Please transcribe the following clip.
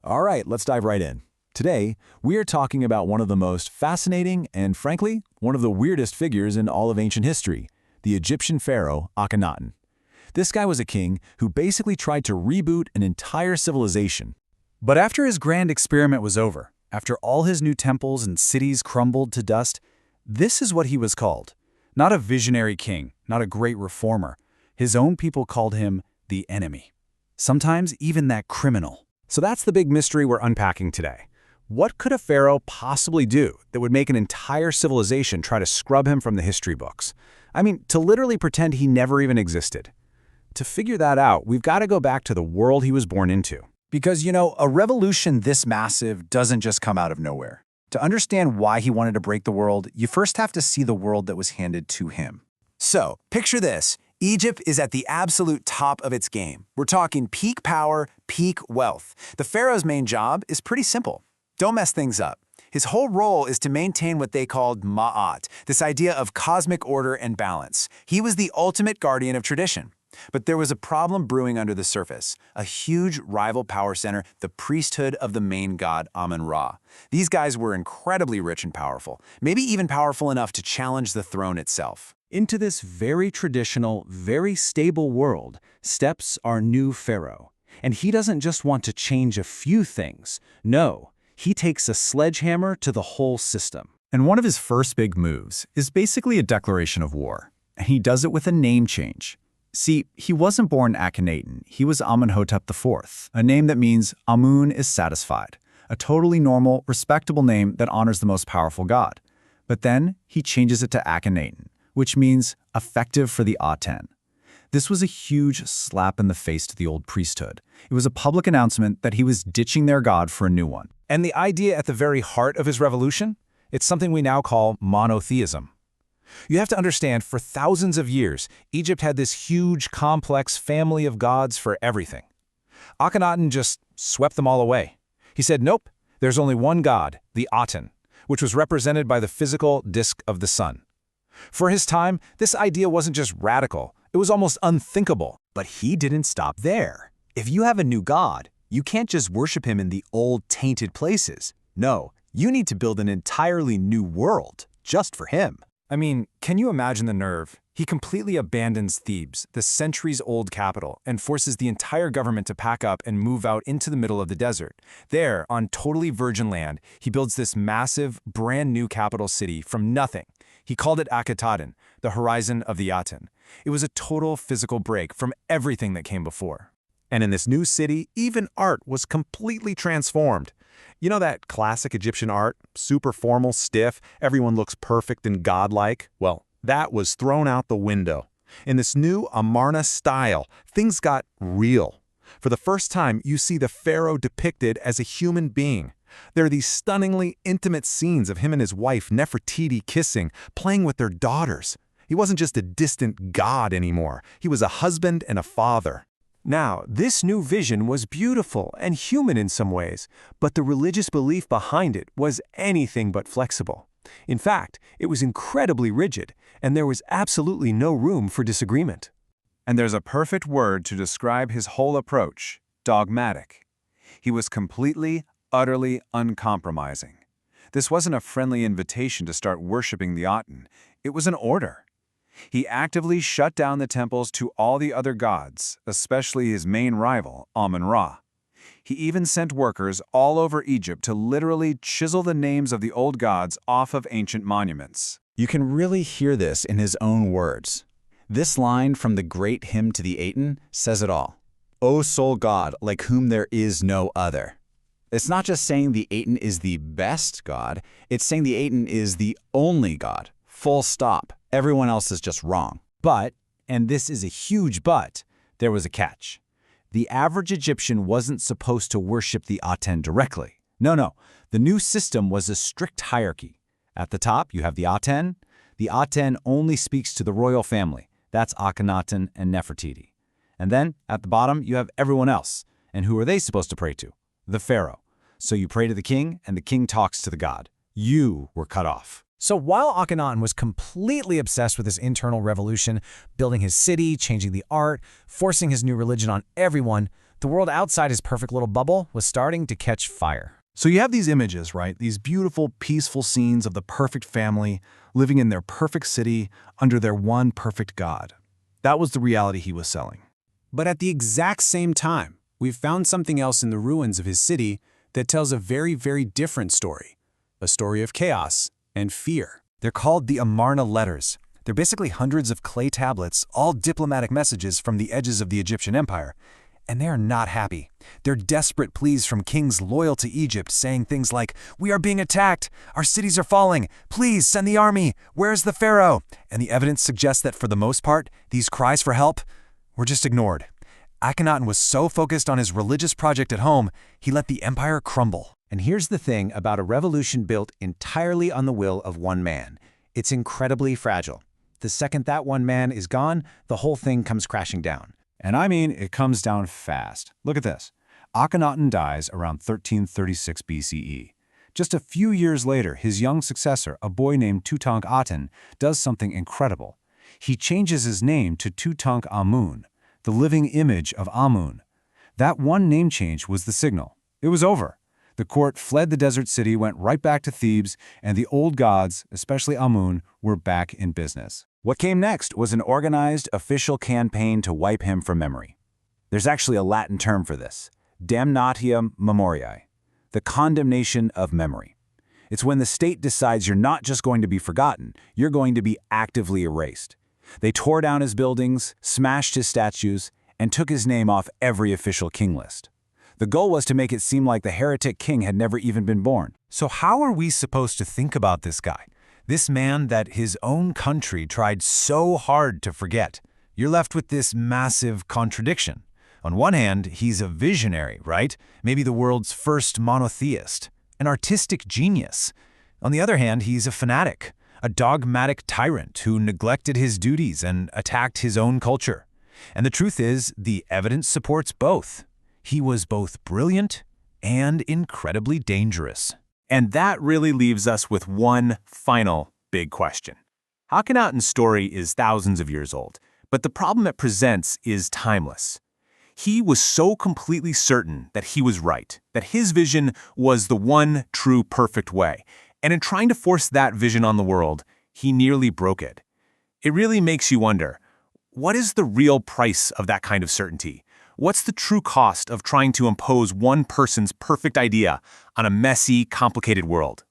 All right, let's dive right in. Today, we are talking about one of the most fascinating and, frankly, one of the weirdest figures in all of ancient history, the Egyptian pharaoh Akhenaten. This guy was a king who basically tried to reboot an entire civilization. But after his grand experiment was over, after all his new temples and cities crumbled to dust, this is what he was called. Not a visionary king, not a great reformer. His own people called him the enemy. Sometimes even that criminal. So that's the big mystery we're unpacking today. What could a pharaoh possibly do that would make an entire civilization try to scrub him from the history books? I mean, to literally pretend he never even existed. To figure that out, we've got to go back to the world he was born into. Because, a revolution this massive doesn't just come out of nowhere. To understand why he wanted to break the world, you first have to see the world that was handed to him. So, picture this. Egypt is at the absolute top of its game. We're talking peak power, peak wealth. The pharaoh's main job is pretty simple. Don't mess things up. His whole role is to maintain what they called ma'at, this idea of cosmic order and balance. He was the ultimate guardian of tradition. But there was a problem brewing under the surface, a huge rival power center, the priesthood of the main god Amun-Ra. These guys were incredibly rich and powerful, maybe even powerful enough to challenge the throne itself. Into this very traditional, very stable world steps our new pharaoh. And he doesn't just want to change a few things. No, he takes a sledgehammer to the whole system. And one of his first big moves is basically a declaration of war. And he does it with a name change. See, he wasn't born Akhenaten, he was Amenhotep IV, a name that means Amun is satisfied, a totally normal, respectable name that honors the most powerful god. But then he changes it to Akhenaten, which means effective for the Aten. This was a huge slap in the face to the old priesthood. It was a public announcement that he was ditching their god for a new one. And the idea at the very heart of his revolution? It's something we now call monotheism. You have to understand, for thousands of years, Egypt had this huge, complex family of gods for everything. Akhenaten just swept them all away. He said, nope, there's only one god, the Aten, which was represented by the physical disk of the sun. For his time, this idea wasn't just radical, it was almost unthinkable. But he didn't stop there. If you have a new god, you can't just worship him in the old, tainted places. No, you need to build an entirely new world, just for him. I mean, can you imagine the nerve? He completely abandons Thebes, the centuries-old capital, and forces the entire government to pack up and move out into the middle of the desert. There, on totally virgin land, he builds this massive, brand-new capital city from nothing. He called it Akhenaten, the horizon of the Aten. It was a total physical break from everything that came before. And in this new city, even art was completely transformed. You know that classic Egyptian art? Super formal, stiff, everyone looks perfect and godlike? Well, that was thrown out the window. In this new Amarna style, things got real. For the first time, you see the pharaoh depicted as a human being. There are these stunningly intimate scenes of him and his wife Nefertiti kissing, playing with their daughters. He wasn't just a distant god anymore. He was a husband and a father. Now, this new vision was beautiful and human in some ways, but the religious belief behind it was anything but flexible. In fact, it was incredibly rigid, and there was absolutely no room for disagreement. And there's a perfect word to describe his whole approach: dogmatic. He was completely, utterly uncompromising. This wasn't a friendly invitation to start worshiping the Aten. It was an order. He actively shut down the temples to all the other gods, especially his main rival, Amun-Ra. He even sent workers all over Egypt to literally chisel the names of the old gods off of ancient monuments. You can really hear this in his own words. This line from the great hymn to the Aten says it all. O sole God, like whom there is no other. It's not just saying the Aten is the best god, it's saying the Aten is the only god. Full stop. Everyone else is just wrong. But, and this is a huge but, there was a catch. The average Egyptian wasn't supposed to worship the Aten directly. No. The new system was a strict hierarchy. At the top, you have the Aten. The Aten only speaks to the royal family. That's Akhenaten and Nefertiti. And then, at the bottom, you have everyone else. And who are they supposed to pray to? The pharaoh. So you pray to the king, and the king talks to the god. You were cut off. So while Akhenaten was completely obsessed with his internal revolution, building his city, changing the art, forcing his new religion on everyone, The world outside his perfect little bubble was starting to catch fire. So you have these images, right? These beautiful, peaceful scenes of the perfect family living in their perfect city under their one perfect God. That was the reality he was selling. But at the exact same time, we've found something else in the ruins of his city that tells a very, very different story. A story of chaos and fear. They're called the Amarna letters. They're basically hundreds of clay tablets, all diplomatic messages from the edges of the Egyptian empire. And they are not happy. They're desperate pleas from kings loyal to Egypt saying things like, "We are being attacked. Our cities are falling. Please send the army. Where's the pharaoh?" And the evidence suggests that for the most part, these cries for help were just ignored. Akhenaten was so focused on his religious project at home, he let the empire crumble. And here's the thing about a revolution built entirely on the will of one man. It's incredibly fragile. The second that one man is gone, the whole thing comes crashing down. And I mean, it comes down fast. Look at this. Akhenaten dies around 1336 BCE. Just a few years later, his young successor, a boy named Tutankhaten, does something incredible. He changes his name to Tutankhamun, the living image of Amun. That one name change was the signal. It was over. The court fled the desert city, went right back to Thebes, and the old gods, especially Amun, were back in business. What came next was an organized, official campaign to wipe him from memory. There's actually a Latin term for this, damnatio memoriae, the condemnation of memory. It's when the state decides you're not just going to be forgotten, you're going to be actively erased. They tore down his buildings, smashed his statues, and took his name off every official king list. The goal was to make it seem like the heretic king had never even been born. So how are we supposed to think about this guy? This man that his own country tried so hard to forget. You're left with this massive contradiction. On one hand, he's a visionary, right? Maybe the world's first monotheist, an artistic genius. On the other hand, he's a fanatic, a dogmatic tyrant who neglected his duties and attacked his own culture. And the truth is, the evidence supports both. He was both brilliant and incredibly dangerous. And that really leaves us with one final big question. Akhenaten's story is thousands of years old, but the problem it presents is timeless. He was so completely certain that he was right, that his vision was the one true perfect way, and in trying to force that vision on the world, he nearly broke it. It really makes you wonder, what is the real price of that kind of certainty? What's the true cost of trying to impose one person's perfect idea on a messy, complicated world?